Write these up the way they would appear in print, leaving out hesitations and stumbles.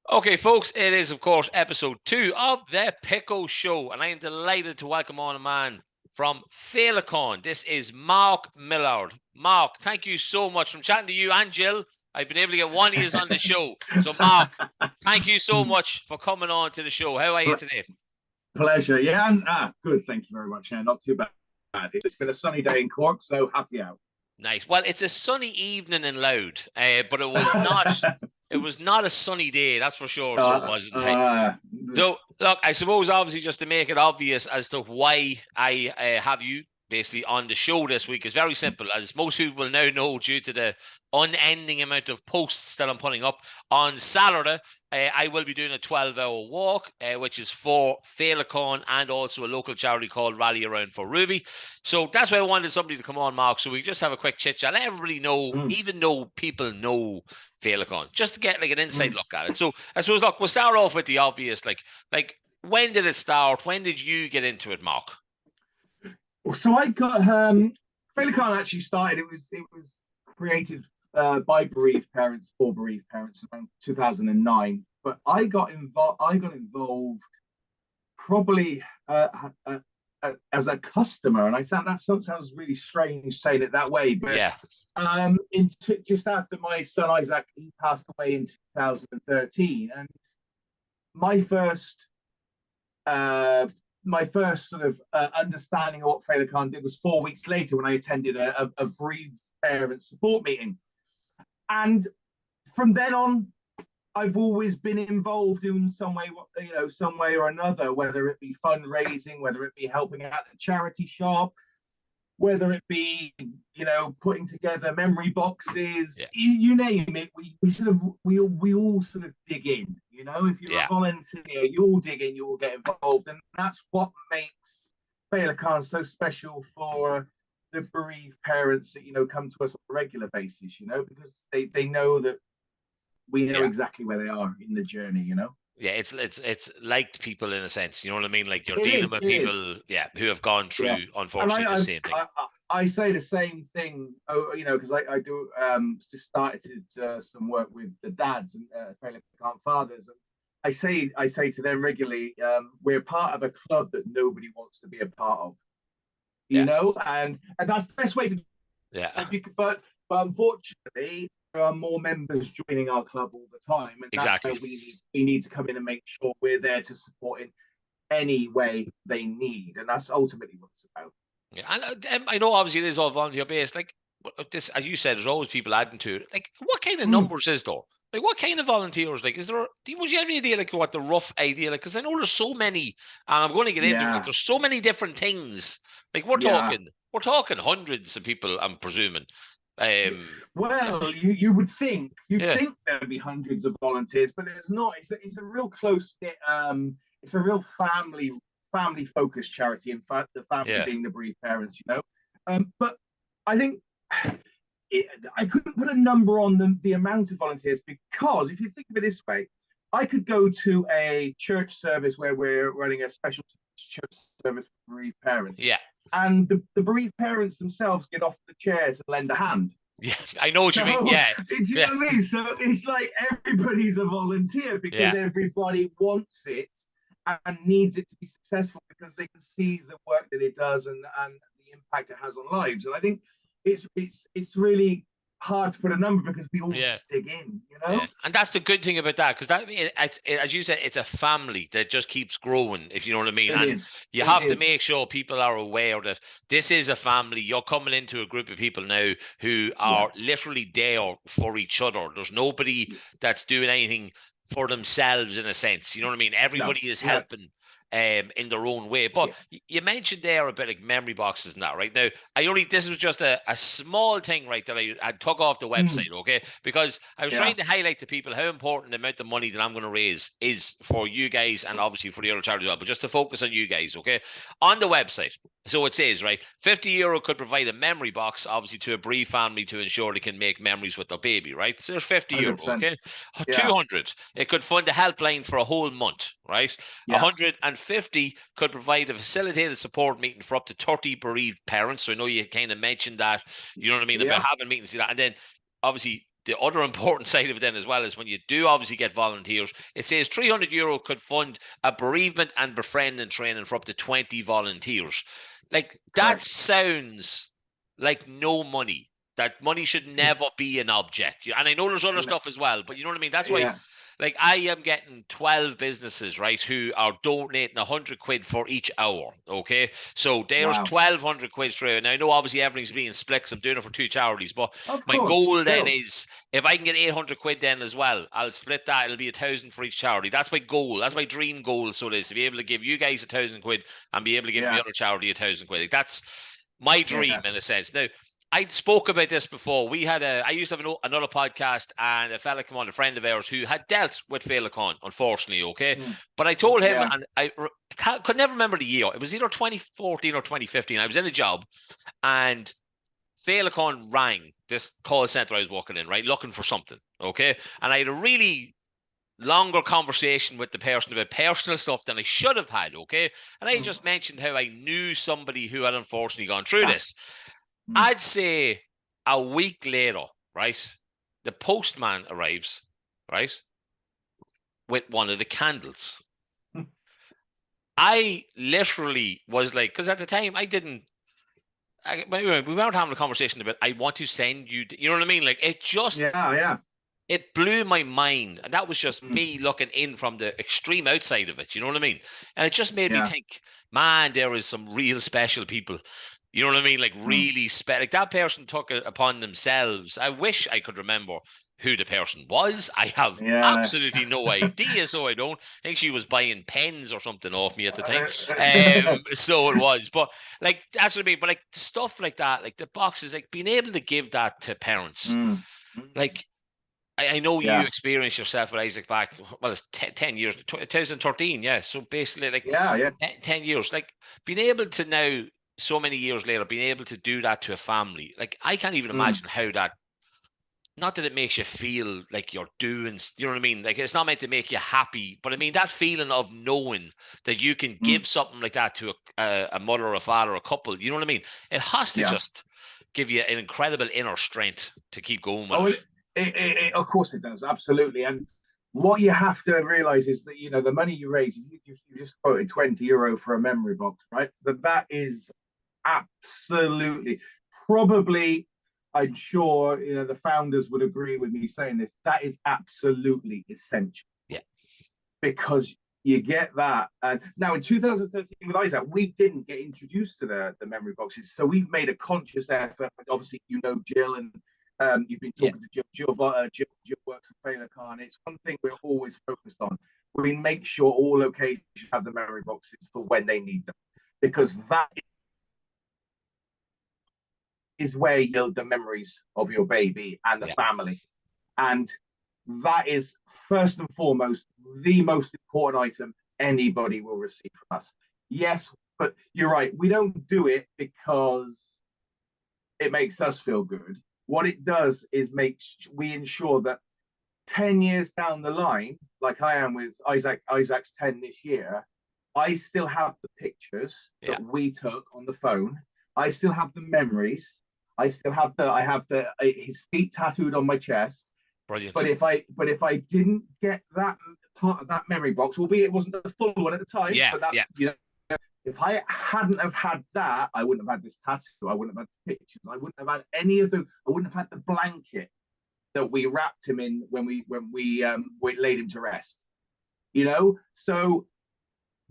Okay, folks, it is, of course, episode 2 of the Pico Show, and I am delighted to welcome on a man from Feileacain. This is Mark Millard. Mark, thank you so much. From chatting to you and Jill, I've been able to get one of you on the show. So, Mark, thank you so much for coming on to the show. How are you today? Pleasure. Yeah, and good. Thank you very much. Yeah, not too bad. It's been a sunny day in Cork, so happy out. Nice. Well, it's a sunny evening in Loud, but it was not. It was not a sunny day, that's for sure. So it wasn't. So, look, I suppose obviously just to make it obvious as to why I have you basically on the show this week is very simple. As most people will now know, due to the unending amount of posts that I'm putting up on Saturday, I will be doing a 12-hour walk, which is for Feileacain and also a local charity called Rally Around for Ruby. So that's why I wanted somebody to come on, Mark, so we just have a quick chit chat. Let everybody know, even though people know Feileacain, just to get like an inside look at it. So I suppose, look, we'll start off with the obvious. Like when did it start? When did you get into it, Mark? So I got Feileacain actually started. It was created by bereaved parents for bereaved parents around 2009. But I got involved probably as a customer, and that sounds really strange saying it that way, but yeah. Just after my son Isaac, he passed away in 2013, and my first sort of understanding of what Feileacain did was 4 weeks later when I attended a bereaved parent support meeting. And from then on, I've always been involved in some way or another, whether it be fundraising, whether it be helping out the charity shop, whether it be, putting together memory boxes, you name it. We all sort of dig in, if you're a volunteer, you all dig in, you all get involved. And that's what makes Feileacain so special for the bereaved parents that, come to us on a regular basis, because they know that we know exactly where they are in the journey, Yeah, it's like people in a sense, you know what I mean? Like you're dealing with people, who have gone through, unfortunately, the same thing. I say the same thing, because I do just started some work with the dads and Feileacain fathers, and I say to them regularly, we're part of a club that nobody wants to be a part of, and that's the best way to. But unfortunately, there are more members joining our club all the time, and that's where we need to come in and make sure we're there to support in any way they need, and that's ultimately what it's about. Yeah, and I know obviously it is all volunteer based. Like this, as you said, there's always people adding to it. Like, what kind of numbers is there? Like, what kind of volunteers? Like, is there? Would you have any idea, like, what the rough idea? Like, because I know there's so many, and I'm going to get into it. Like, there's so many different things. Like, we're talking hundreds of people. I'm presuming. Well, you would think think there'd be hundreds of volunteers, but it's not. It's a real close knit. It's a real family focused charity. In fact, the family being the bereaved parents, But I think I couldn't put a number on the amount of volunteers, because if you think of it this way, I could go to a church service where we're running a special church service for bereaved parents. Yeah. And the bereaved parents themselves get off the chairs and lend a hand. Yeah, I know what you mean. Yeah. Do you know what I mean? So it's like everybody's a volunteer because everybody wants it and needs it to be successful because they can see the work that it does and the impact it has on lives. And I think it's really hard to put a number because we all just dig in, And that's the good thing about that, because that, as you said, it's a family that just keeps growing, if you know what I mean. You have to make sure people are aware that this is a family. You're coming into a group of people now who are literally there for each other. There's nobody that's doing anything for themselves in a sense, you know what I mean? Everybody is helping in their own way. But you mentioned there a bit like memory boxes and that, right? Now, this was just a small thing, right, that I took off the website, okay? Because I was trying to highlight to people how important the amount of money that I'm going to raise is for you guys and obviously for the other charities as well, but just to focus on you guys, okay? On the website, so it says, right, €50 could provide a memory box, obviously, to a bereaved family to ensure they can make memories with their baby, right? So there's €50, okay? 200, it could fund a helpline for a whole month, right? 150 could provide a facilitated support meeting for up to 30 bereaved parents. So I know you kind of mentioned that, you know what I mean, about having meetings. And then obviously the other important side of it then as well is when you do obviously get volunteers, it says €300 could fund a bereavement and befriending training for up to 20 volunteers. Like, that sounds like no money. That money should never be an object. And I know there's other stuff as well, but you know what I mean? That's why, like, I am getting 12 businesses, right, who are donating £100 for each hour. Okay. So there's 1,200 quid straight. And I know obviously everything's being split because I'm doing it for 2 charities, but my goal then is if I can get 800 quid then as well, I'll split that. It'll be 1,000 for each charity. That's my goal. That's my dream goal. So it is to be able to give you guys 1,000 quid and be able to give the other charity 1,000 quid. Like, that's my dream in a sense. Now, I spoke about this before. I used to have another podcast, and a fella came on, a friend of ours, who had dealt with Feileacain, unfortunately, okay? But I told him, and I could never remember the year. It was either 2014 or 2015. I was in a job, and Feileacain rang this call center I was working in, right, looking for something, okay? And I had a really longer conversation with the person about personal stuff than I should have had, okay? And I just mentioned how I knew somebody who had unfortunately gone through this. I'd say a week later, right, the postman arrives, right, with one of the candles. I literally was like, because at the time we weren't having a conversation about, I want to send you, you know what I mean? Like, it just, it blew my mind. And that was just me looking in from the extreme outside of it. You know what I mean? And it just made me think, man, there is some real special people. You know what I mean? Like, really like, that person took it upon themselves. I wish I could remember who the person was. I have absolutely no idea, so I don't. I think she was buying pens or something off me at the time. So it was. But, like, that's what I mean. But, like, stuff like that, like the boxes, like, being able to give that to parents. Like, I know you experienced yourself with Isaac back, well, it's 10 years, 2013, So basically, like, 10 years. Like, being able to now, so many years later, being able to do that to a family, like, I can't even imagine how that, not that it makes you feel like you're doing, you know what I mean? Like, it's not meant to make you happy, but I mean, that feeling of knowing that you can give something like that to a mother or a father or a couple, you know what I mean? It has to just give you an incredible inner strength to keep going with it. Of course it does, absolutely. And what you have to realize is that, you know, the money you raise, you just quoted €20 for a memory box, right? That is absolutely, probably, I'm sure, you know, the founders would agree with me saying this, that is absolutely essential. Yeah. Because you get that. And now in 2013 with Isaac, we didn't get introduced to the memory boxes. So we've made a conscious effort. Obviously, you know, Jill, and you've been talking to Jill works at Feileacain. It's one thing we're always focused on. We make sure all locations have the memory boxes for when they need them, because that is where you build the memories of your baby and the family. And that is first and foremost the most important item anybody will receive from us. Yes, but you're right. We don't do it because it makes us feel good. What it does is we ensure that 10 years down the line, like I am with Isaac's 10 this year, I still have the pictures that we took on the phone. I still have the memories. I have his feet tattooed on my chest. Brilliant. But if I didn't get that part of that memory box, albeit it wasn't the full one at the time, but that's, you know, if I hadn't have had that, I wouldn't have had this tattoo. I wouldn't have had the pictures. I wouldn't have had any of them. I wouldn't have had the blanket that we wrapped him in when we laid him to rest. You know, so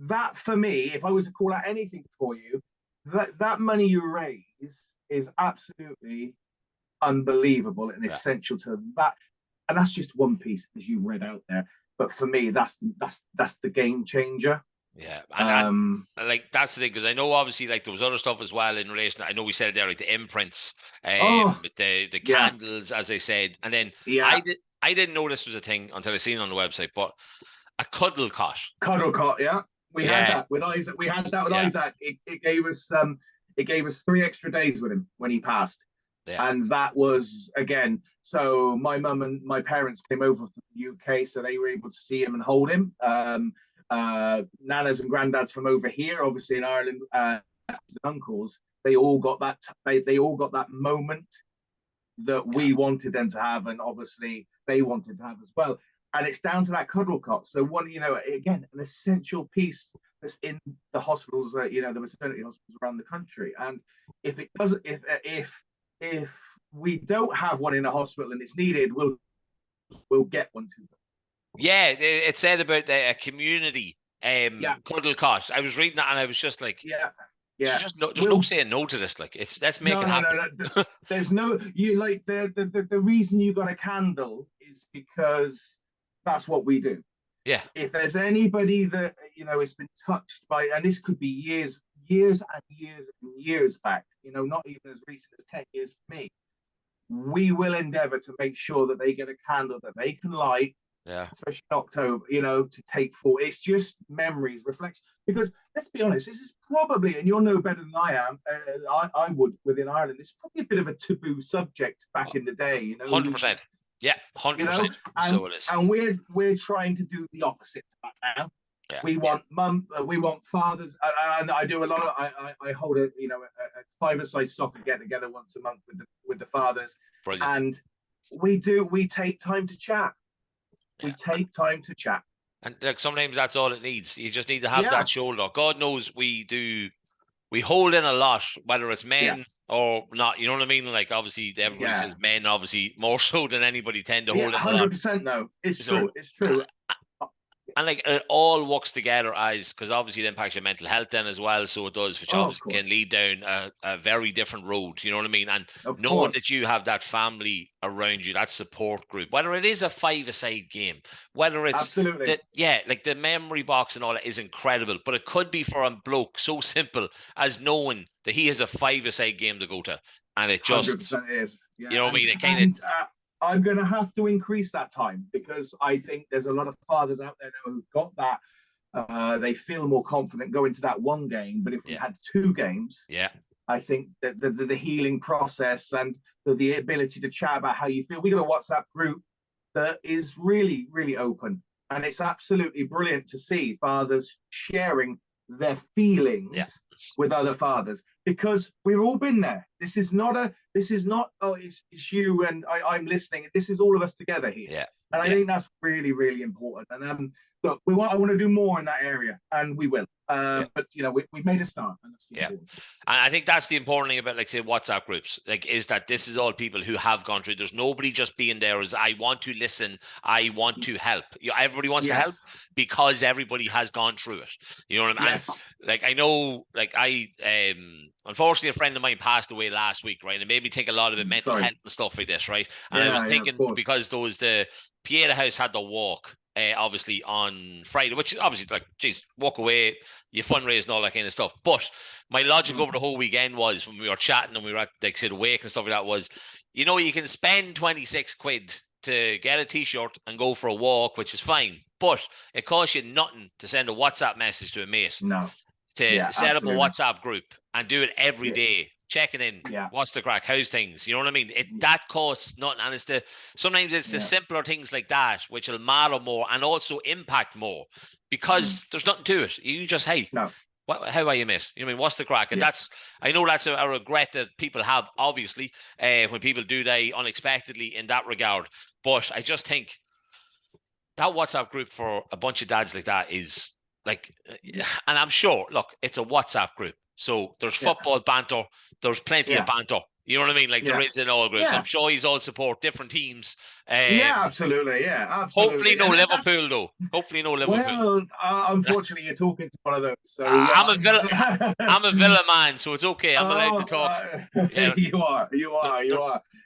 that for me, if I was to call out anything for you, that money you raise is absolutely unbelievable and essential to that. And that's just one piece, as you read out there. But for me, that's the game changer. Yeah, and like, that's the thing, because I know obviously, like, there was other stuff as well in relation. I know we said there, like, the imprints, with the candles, as I said, and then I didn't know this was a thing until I seen it on the website. But a cuddle cot, we had that with Isaac. We had that with Isaac. It gave us 3 extra days with him when he passed. And that was, again, so my mum and my parents came over from the UK, so they were able to see him and hold him. Nanas and granddads from over here, obviously in Ireland, and uncles, they all got that moment that we wanted them to have, and obviously they wanted to have as well. And it's down to that cuddle cot. So one, again, an essential piece that's in the hospitals, the maternity hospitals around the country. And if it doesn't, if we don't have one in a hospital and it's needed, we'll get one to them. Yeah, it said about a community cuddle cot. I was reading that and I was just like, yeah. There's no saying no to this. Like, let's make it happen. No. There's no, the reason you got a candle is because that's what we do. Yeah. If there's anybody that has been touched by, and this could be years and years back, not even as recent as 10 years for me, we will endeavor to make sure that they get a candle that they can light. Yeah, especially in October, to take forward. It's just memories, reflection. Because let's be honest, this is probably, and you'll know better than I am, I would within Ireland, it's probably a bit of a taboo subject back in the day. 100%. Yeah, 100%. So it is. And we're trying to do the opposite to that now. Yeah. We want we want fathers, and I do a lot of. I hold a 5-a-side soccer get together once a month with the fathers. Brilliant. And we take time to chat. We take time to chat. And like sometimes that's all it needs. You just need to have that shoulder. God knows we hold in a lot, whether it's men or not. You know what I mean? Like obviously everybody says men obviously more so than anybody tend to hold in 100% though. It's true. It's true. And like it all works together because obviously it impacts your mental health then as well. So it does, which obviously can lead down a very different road. You know what I mean? And knowing that you have that family around you, that support group, whether it is a 5-a-side game, whether it's like the memory box and all that is incredible, but it could be for a bloke so simple as knowing that he has a 5-a-side game to go to, and it just 100% is. Yeah. You know what I mean? It kind of. I'm going to have to increase that time because I think there's a lot of fathers out there now who've got that. They feel more confident going to that one game. But if we had 2 games, I think that the healing process and the ability to chat about how you feel. We got a WhatsApp group that is really, really open. And it's absolutely brilliant to see fathers sharing their feelings with other fathers, because we've all been there. This is not it's you and I'm listening. This is all of us together here. And I think that's really, really important. And look, I want to do more in that area, and we will. But we've made a start, and that's important. And I think that's the important thing about, like, say, WhatsApp groups, like, is that this is all people who have gone through. There's nobody just being there as I want to listen, I want to help. Everybody wants to help because everybody has gone through it. You know what I mean? And, like, I know, like, unfortunately, a friend of mine passed away last week, right? And it made me think a lot about mental health and stuff like this, right? And I was thinking, because the Pieta House had the walk, obviously on Friday, which is obviously like, geez, walk away, you fundraise and all that kind of stuff. But my logic over the whole weekend was, when we were chatting and we were at, like, say, the wake and stuff like that, was, you can spend 26 quid to get a t-shirt and go for a walk, which is fine, but it costs you nothing to send a WhatsApp message to a mate. No. To set up a WhatsApp group and do it every day, checking in, what's the crack, how's things, you know what I mean? That costs nothing, and sometimes it's the simpler things like that which will matter more and also impact more, because there's nothing to it. You just, hey, how are you, mate? You know what I mean? What's the crack? And I know that's a regret that people have, obviously, when people do die unexpectedly in that regard. But I just think that WhatsApp group for a bunch of dads like that is, like, and I'm sure, look, it's a WhatsApp group, so there's football banter, there's plenty of banter. You know what I mean? Like, there is in all groups. I'm sure he's all support different teams. Absolutely. Hopefully no Liverpool, though. Hopefully no Liverpool. Well, unfortunately, you're talking to one of those. So I'm a Villa man, so it's okay. I'm allowed to talk. You are.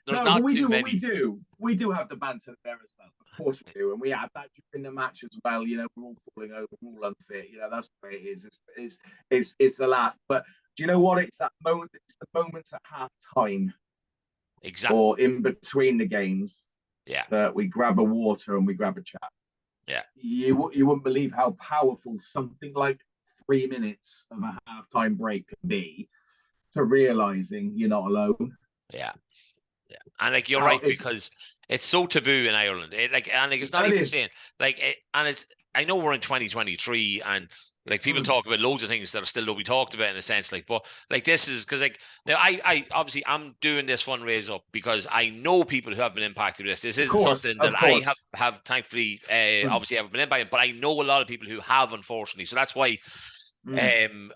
There's not too many. We do have the banter there as well. Of course we do, and we have that during the match as well. We're all falling over, we're all unfit. That's the way it is. It's the laugh. But do you know what? It's that moment. It's the moments at half time, exactly, or in between the games. That we grab a water and we grab a chat. You wouldn't believe how powerful something like 3 minutes of a halftime break can be, to realizing you're not alone. And, like, you're right, because it's so taboo in Ireland. It's not even saying, like, and it's, I know we're in 2023 and Like people talk about loads of things that are still to be talked about in a sense, like, but like this is because like now I obviously I'm doing this fundraiser up because I know people who have been impacted with this. This isn't something that I have thankfully obviously ever been impacted, but I know a lot of people who have, unfortunately. So that's why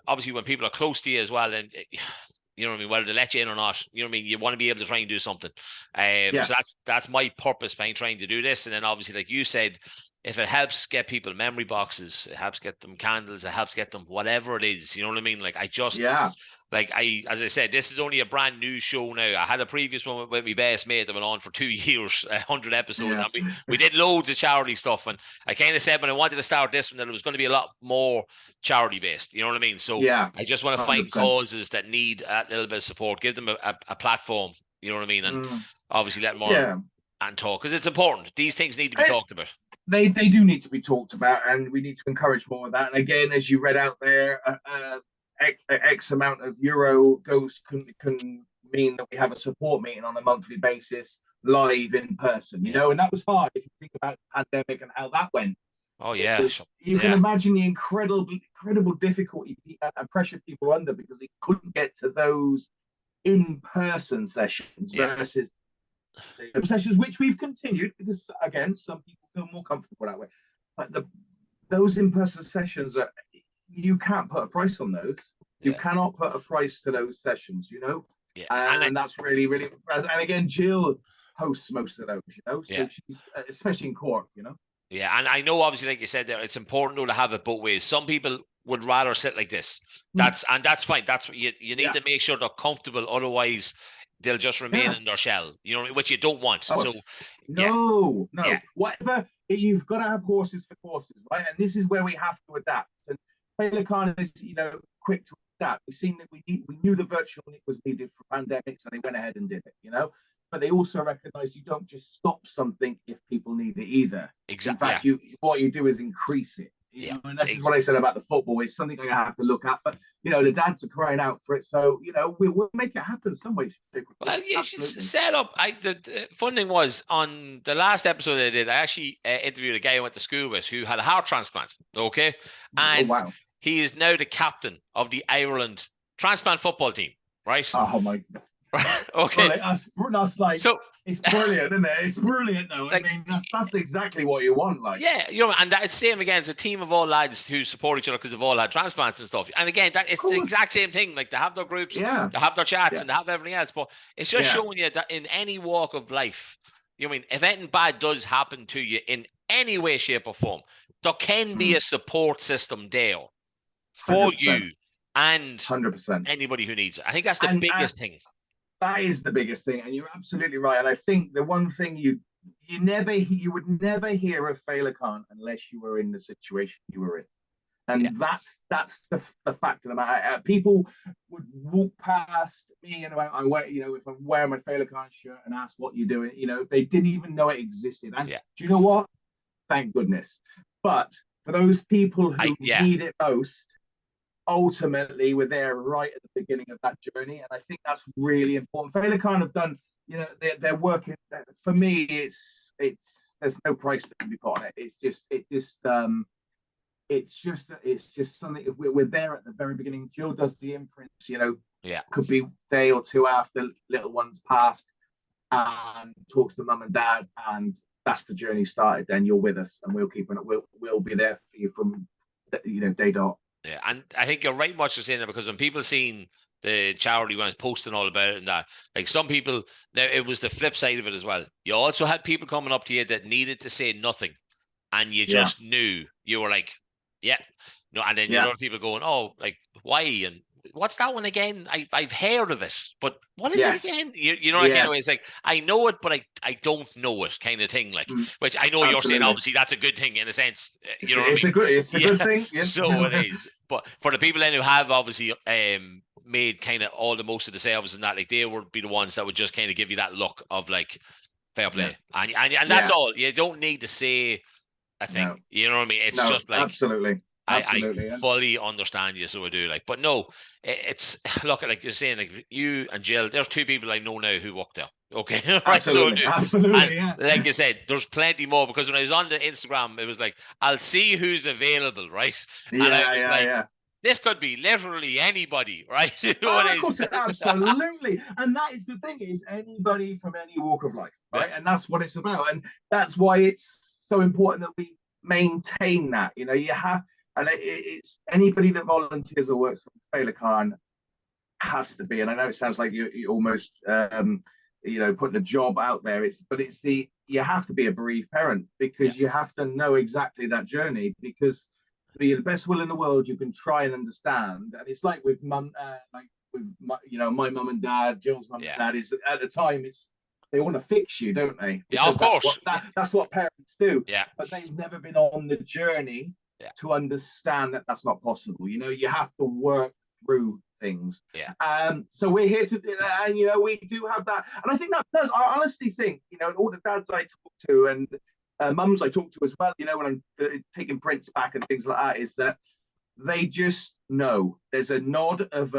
obviously when people are close to you as well, and you know what I mean, whether they let you in or not, you know what I mean, you want to be able to try and do something. So that's my purpose behind trying to do this. And then obviously, like you said, if it helps get people memory boxes, it helps get them candles, it helps get them whatever it is, you know what I mean? Like I just like as I said, this is only a brand new show now. I had a previous one with my best mate that went on for 2 years, 100 episodes, and we did loads of charity stuff. And I kind of said when I wanted to start this one that it was going to be a lot more charity based. You know what I mean? So I just want to find 100%. Causes that need a little bit of support, give them a platform. You know what I mean? And obviously let more and talk because it's important. These things need to be talked about. They do need to be talked about, and we need to encourage more of that. And again, as you read out there, X amount of euro can mean that we have a support meeting on a monthly basis, live in person. You know, and that was hard if you think about the pandemic and how that went. Oh yeah, you can imagine the incredible difficulty and pressure people were under because they couldn't get to those in-person sessions versus the sessions which we've continued because again some people feel more comfortable that way, but those in-person sessions are, you can't put a price on those. You cannot put a price to those sessions, you know. And that's really and again Jill hosts most of those, you know, so she's especially in Cork, you know. And I know obviously like you said there, it's important though to have it both ways. Some people would rather sit like this, that's fine. That's what you need to make sure they're comfortable, otherwise they'll just remain in their shell, you know, which you don't want. So no, whatever, you've got to have horses for courses, right? And this is where we have to adapt. And Feileacain is, you know, quick to adapt. We've seen that we knew the virtual was needed for pandemics, and they went ahead and did it, you know. But they also recognize you don't just stop something if people need it either. Exactly. In fact, what you do is increase it. You know, and that's what I said about the football. It's something I have to look at. But you know, the dads are crying out for it, so you know, we'll make it happen some way. Well, you should set up. The fun thing was on the last episode I did, I actually interviewed a guy I went to school with who had a heart transplant. Okay, and he is now the captain of the Ireland transplant football team. Right? Oh my God. Okay, well, that's like so. It's brilliant, isn't it? It's brilliant, though. Like, I mean, that's exactly what you want. Like, you know, and that's same again. It's a team of all lads who support each other because they've all had transplants and stuff. And again, it's the exact same thing. Like they have their groups, they have their chats, and they have everything else. But it's just showing you that in any walk of life, you know, I mean, if anything bad does happen to you in any way, shape, or form, there can be a support system there for 100%. You and 100% anybody who needs it. I think that's the biggest thing. That is the biggest thing, and you're absolutely right. And I think the one thing you would never hear of Feileacain unless you were in the situation you were in, and that's the fact of the matter. People would walk past me, and I wear, you know, if I'm wearing my Feileacain shirt and ask what you're doing, you know, they didn't even know it existed. And do you know what? Thank goodness. But for those people who need it most, ultimately we're there right at the beginning of that journey, and I think that's really important. Feileacain have done, you know, they're working. For me, it's there's no price that can be put on it. It's just something. We're there at the very beginning. Jill does the imprints, you know, could be a day or two after little ones passed, and talks to mum and dad, and that's the journey started. Then you're with us, and we'll keep it. We'll be there for you from, you know, day dot. Yeah, and I think you're right much saying that, because when people seen the charity when I was posting all about it and that, like some people, now it was the flip side of it as well. You also had people coming up to you that needed to say nothing, and you just knew, you were like, no, and then you know people going, oh, like why, and what's that one again? I've heard of it, but what is it again? You know, like anyway, it's like I know it, but I don't know it, kind of thing. Like, which I know you're saying, obviously that's a good thing in a sense. You know, it's a good thing. Yes. So it is. But for the people then who have obviously made kind of all the most of the sales and that, like they would be the ones that would just kind of give you that look of like fair play, and that's all. You don't need to say a thing. No. You know what I mean? It's just like absolutely. I fully understand you, so I do. Like, but no, it's look, like you're saying, like you and Jill, there's two people I know now who work there. Okay, right. Absolutely, So, absolutely, and like you said, there's plenty more, because when I was on the Instagram, it was like, I'll see who's available, right? And I was like, this could be literally anybody, right? Of course, absolutely. And that is the thing, is anybody from any walk of life, right? And that's what it's about. And that's why it's so important that we maintain that. You know, you have, and it's anybody that volunteers or works for Feileacain has to be. And I know it sounds like you're almost, putting a job out there. You have to be a bereaved parent, because you have to know exactly that journey, because be the best will in the world, you can try and understand. And it's like with mum, my mum and dad, Jill's mum and dad, is at the time they want to fix you, don't they? Yeah, of course. That's what parents do. Yeah. But they've never been on the journey to understand that that's not possible. You know, you have to work through things. Yeah. So we're here to, and we do have that. And I think that does. I honestly think, all the dads I talk to and mums I talk to as well, when I'm taking prints back and things like that, is that they just know. There's a nod of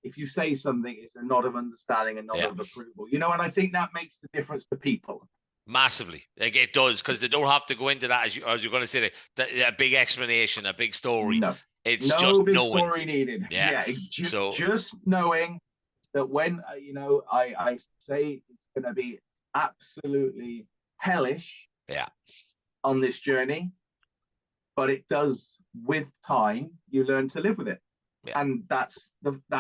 if you say something, it's a nod of understanding, a nod of approval. And I think that makes the difference to people. Massively, like it does, because they don't have to go into that as you're going to say a big explanation, a big story. No, it's no just big knowing. Story needed. So just knowing that when I say it's going to be absolutely hellish. On this journey, but it does, with time, you learn to live with it, and that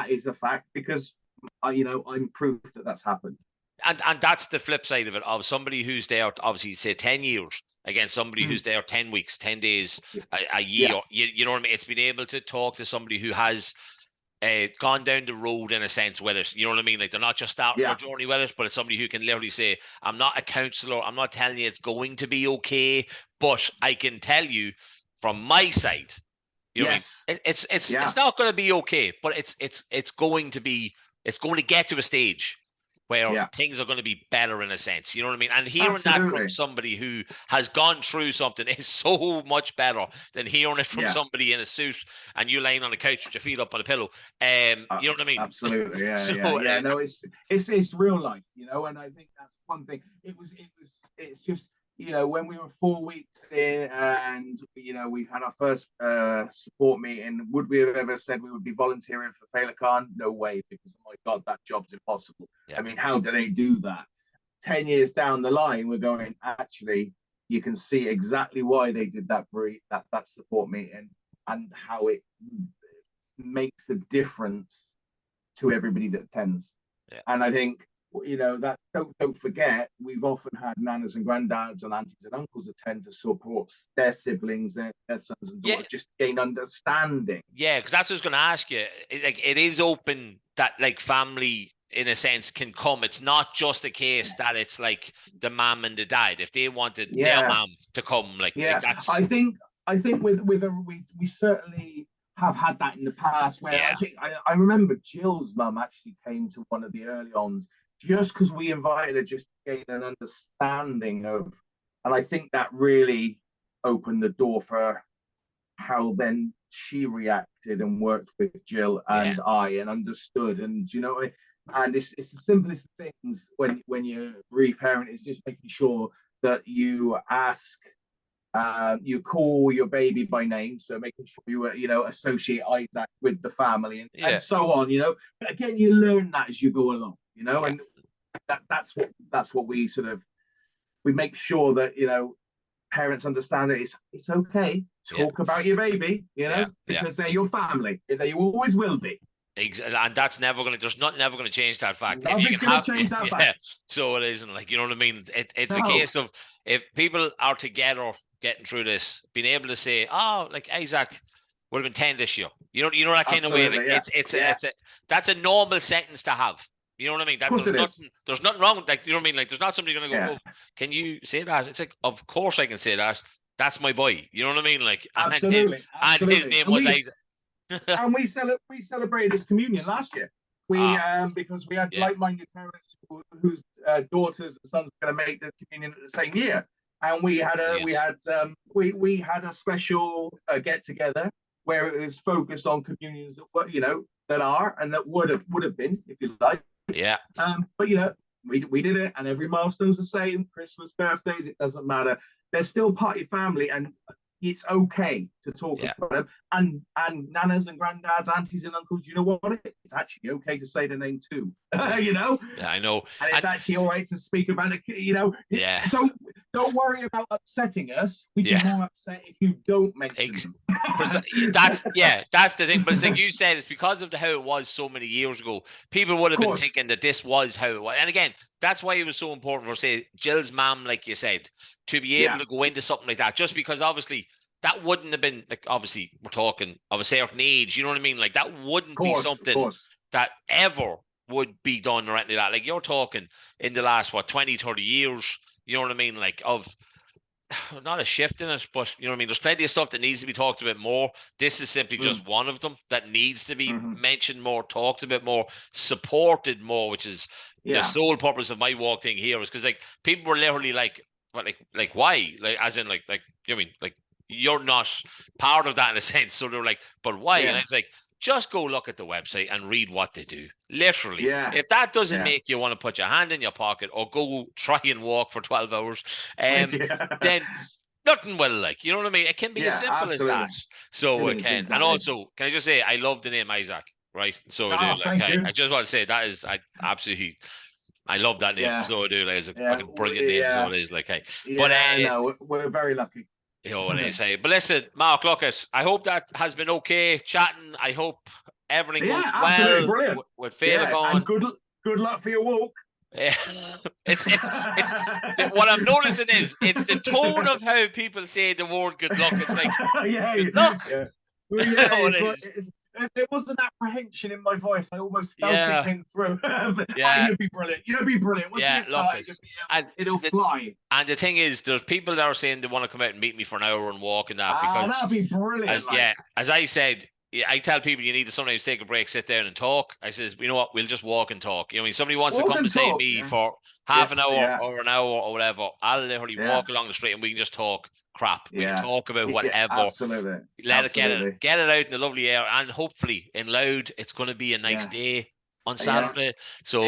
is a fact, because I'm proof that that's happened. And that's the flip side of it, of somebody who's there, obviously, say 10 years against somebody who's there 10 weeks, 10 days, a year. You know what I mean? It's been able to talk to somebody who has gone down the road, in a sense, with it. You know what I mean? Like, they're not just starting their journey with it, but it's somebody who can literally say, I'm not a counselor, I'm not telling you it's going to be okay, but I can tell you from my side, you know what I mean? It's not going to be okay, but it's going to get to a stage where things are going to be better, in a sense. You know what I mean? And hearing that from somebody who has gone through something is so much better than hearing it from somebody in a suit and you laying on the couch with your feet up on a pillow. You know what I mean? Absolutely, yeah. No, it's real life, and I think that's one thing. It's just, when we were 4 weeks in, and we had our first support meeting, would we have ever said we would be volunteering for Feileacain? No way, because oh my God, that job's impossible. I mean, how do they do that? 10 years down the line, we're going, actually, you can see exactly why they did that support meeting, and how it makes a difference to everybody that attends. And I think, that don't forget, we've often had nanas and granddads and aunties and uncles attend to support their siblings, their sons and daughters, just gain understanding. Because that's what I was going to ask you. It is open that, like, family, in a sense, can come. It's not just a case that it's like the mom and the dad. If they wanted their mom to come, like that's. I think we certainly have had that in the past, where I remember Jill's mum actually came to one of the early ons, just because we invited her, just to gain an understanding of, and I think that really opened the door for how then she reacted and worked with Jill and I, and understood, and and it's the simplest things when you're a bereaved parent, is just making sure that you ask, you call your baby by name, so making sure you associate Isaac with the family, and so on. But again, you learn that as you go along. And that's what we sort of, we make sure that parents understand that it's okay. Talk about your baby, because they're your family. They always will be. And that's never going to, there's not never going to change that fact. Nothing's going to change that fact. So it isn't, like, you know what I mean? It's a case of, if people are together getting through this, being able to say, oh, like, Isaac would have been 10 this year. You know that kind of way. Like, that's a normal sentence to have. You know what I mean? There's nothing wrong. Like, you know what I mean? Like, there's not somebody going to go, oh, can you say that? It's like, of course I can say that. That's my boy. You know what I mean? Like, absolutely. And his name was Isaac. And we celebrated his communion last year. Because we had like-minded parents whose daughters and sons were going to make the communion at the same year, and we had a special get together where it was focused on communions that were, that are, and that would have been, if you like. Yeah. But we did it, and every milestone's the same. Christmas, birthdays, it doesn't matter. They're still part of your family, and it's okay to talk about them. And nanas and granddads, aunties and uncles, you know what? It's actually okay to say the name too. You know? Yeah, I know. And it's actually all right to speak about it. You know? Yeah. Don't worry about upsetting us. We'd be more upset if you don't mention them. That's the thing. But it's like you said, it's because of how it was so many years ago. People would have been thinking that this was how it was. And again, that's why it was so important for, say, Jill's mom, like you said, to be able to go into something like that. Just because obviously that wouldn't have been, like, obviously we're talking of a certain age, you know what I mean? Like that wouldn't be something that ever would be done or anything like that. Like you're talking in the last, 20, 30 years, you know what I mean? Like of not a shift in it, but you know what I mean? There's plenty of stuff that needs to be talked about more. This is simply just one of them that needs to be mentioned more, talked about more, supported more, which is the sole purpose of my walk thing here, is because like people were literally like, like why? Like as in like you know what I mean? Like you're not part of that in a sense. So they're like, but why? And it's like, just go look at the website and read what they do. Literally. If that doesn't make you want to put your hand in your pocket or go try and walk for 12 hours, then nothing will, like, you know what I mean? It can be as simple as that. So it can. Exactly. And also, can I just say, I love the name Isaac, right? So I do. Like, I just want to say that is, I love that name. So I do. Like, it's a fucking brilliant name. So it is. Like, hey. But no, we're very lucky. You know what they say. But listen, Mark, look, I hope that has been okay chatting. I hope everything goes well with Feileacain. And good luck for your walk. Yeah. It's what I'm noticing is it's the tone of how people say the word good luck. It's like good luck. There was an apprehension in my voice. I almost felt it came through. You'll be brilliant. You'll be brilliant. Once you start, it'll fly. And the thing is, there's people that are saying they want to come out and meet me for an hour and walk and that, because that'd be brilliant. As I said, I tell people you need to sometimes take a break, sit down and talk. I says, you know what, we'll just walk and talk. You know, I mean, somebody wants to come and see me for half an hour or an hour or whatever, I'll literally walk along the street and we can just talk crap. We can talk about whatever. Absolutely. Get it out in the lovely air, and hopefully in Loud it's going to be a nice day on Saturday. So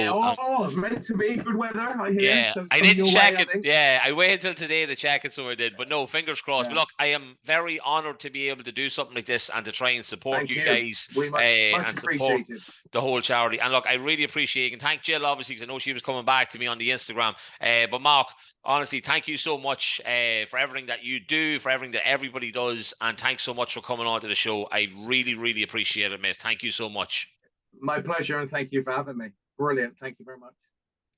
meant to be good weather. I hear. So I didn't check it. I waited till today to check it, so I did. But no, fingers crossed. But look, I am very honoured to be able to do something like this and to try and support you guys and support the whole charity. And look, I really appreciate it. And thank Jill, obviously, because I know she was coming back to me on the Instagram. But Mark, honestly, thank you so much for everything that you do, for everything that everybody does, and thanks so much for coming on to the show. I really, really appreciate it, mate. Thank you so much. My pleasure, and thank you for having me. Brilliant. Thank you very much.